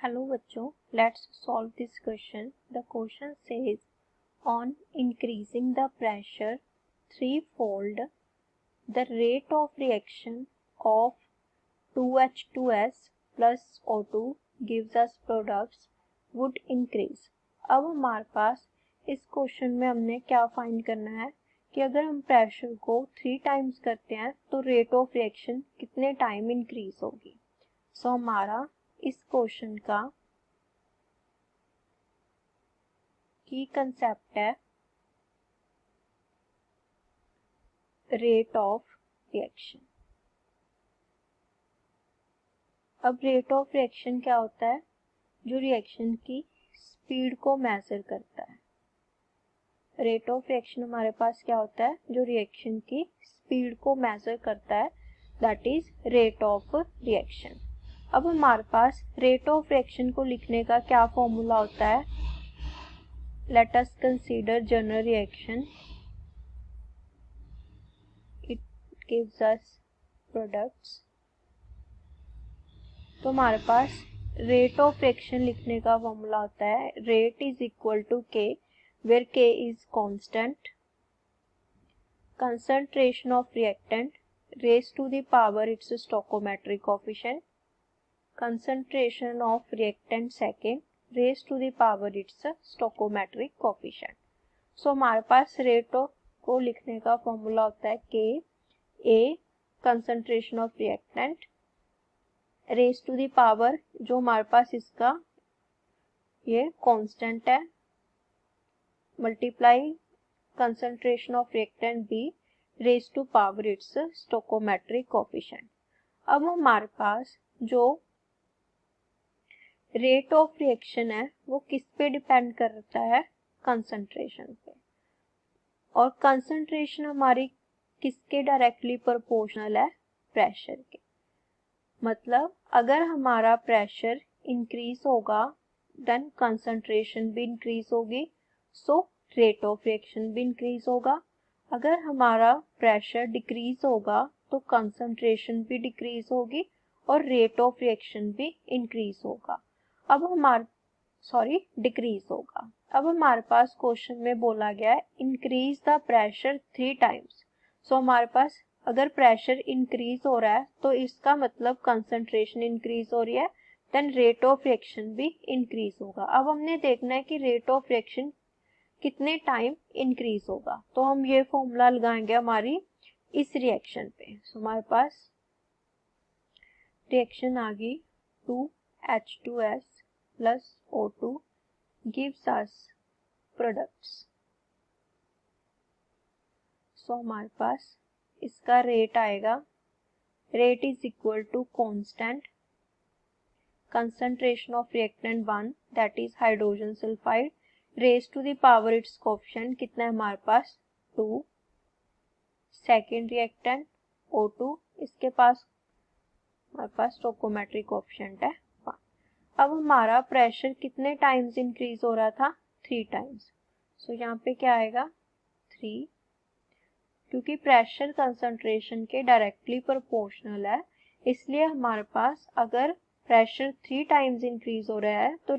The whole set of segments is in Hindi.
हेलो बच्चों, let's solve this question. The question says on increasing the pressure threefold the rate of reaction of 2H2S plus O2 gives us products would increase। अब हमारे पास इस क्वेश्चन में हमने क्या फाइंड करना है कि अगर हम प्रेशर को 3 टाइम्स करते हैं तो रेट ऑफ रिएक्शन कितने टाइम इंक्रीज होगी। सो हमारा इस क्वेश्चन का की कंसेप्ट है रेट ऑफ रिएक्शन। अब रेट ऑफ रिएक्शन क्या होता है? जो रिएक्शन की स्पीड को मेजर करता है। रेट ऑफ रिएक्शन हमारे पास क्या होता है? जो रिएक्शन की स्पीड को मेजर करता है, that is rate of reaction. अब हमारे पास रेट ऑफ रिएक्शन को लिखने का क्या फॉर्मूला होता है? Let us consider general reaction, it gives us products. तो हमारे पास रेट ऑफ रिएक्शन लिखने का फॉर्मूला होता है rate is equal to K, where K is constant, concentration of reactant raise to the power its stoichiometric coefficient, concentration of reactant second raised to the power its stoichiometric coefficient। सो हमारे पास रेट ऑफ को लिखने का फॉर्मूला होता है के A concentration of reactant raise to the power, जो हमारे पास इसका ये कांस्टेंट है, multiply concentration of reactant B raise to power its stoichiometric coefficient. अब हमारे पास जो रेट ऑफ रिएक्शन है वो किस पे डिपेंड करता है? कंसंट्रेशन पे। और कंसंट्रेशन हमारी किसके डायरेक्टली प्रोपोर्शनल है? प्रेशर के। मतलब अगर हमारा प्रेशर इंक्रीज होगा देन कंसंट्रेशन भी इंक्रीज होगी, सो रेट ऑफ रिएक्शन भी इंक्रीज होगा। अगर हमारा प्रेशर डिक्रीज होगा तो कंसंट्रेशन भी डिक्रीज होगी और रेट ऑफ रिएक्शन भी इंक्रीज होगा। डिक्रीज होगा। अब हमारे पास क्वेश्चन में बोला गया है इंक्रीज द प्रेशर 3 टाइम्स। सो हमारे पास अगर प्रेशर इंक्रीज हो रहा है तो इसका मतलब कंसंट्रेशन इंक्रीज हो रही है, देन रेट ऑफ रिएक्शन भी इंक्रीज होगा। अब हमने देखना है कि रेट ऑफ रिएक्शन कितने टाइम इंक्रीज होगा, तो हम ये फॉर्मूला लगाएंगे हमारी इस रिएक्शन पे। सो हमारे पास रिएक्शन आ गई 2H2S plus O2 gives us products। सो हमारे पास इसका रेट आएगा, rate is equal to constant concentration of reactant 1 that is hydrogen sulphide raise to the power its coefficient कितना है हमारे पास 2, सेकेंड रिएक्टेंट O2 इसके पास हमारे पास स्टोइकोमेट्रिक कोएफिशिएंट है 1। अब हमारा प्रेशर कितने टाइम्स इंक्रीज हो रहा था? 3 टाइम्स। सो यहाँ पे क्या आएगा 3, क्योंकि प्रेशर कंसंट्रेशन के डायरेक्टली प्रोपोर्शनल है, इसलिए हमारे पास अगर प्रेशर 3 टाइम्स इंक्रीज हो रहा है तो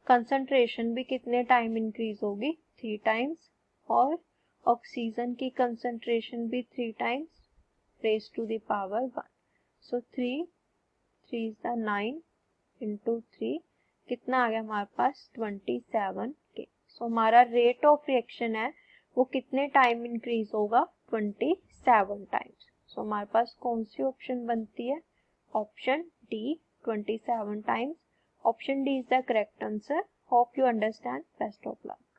कंसंट्रेशन भी कितने टाइम इंक्रीज होगी? 3 टाइम्स। और ऑक्सीजन की कंसंट्रेशन भी 3 times raise to the power 1। So 3 is the 9 into 3 कितना आ गया हमारे पास 27 के। सो हमारा रेट ऑफ रिएक्शन है वो कितने टाइम इंक्रीज होगा? 27 टाइम्स। सो हमारे पास कौन सी ऑप्शन बनती है? Option D 27 times. Option D is the correct answer. Hope you understand. Best of luck.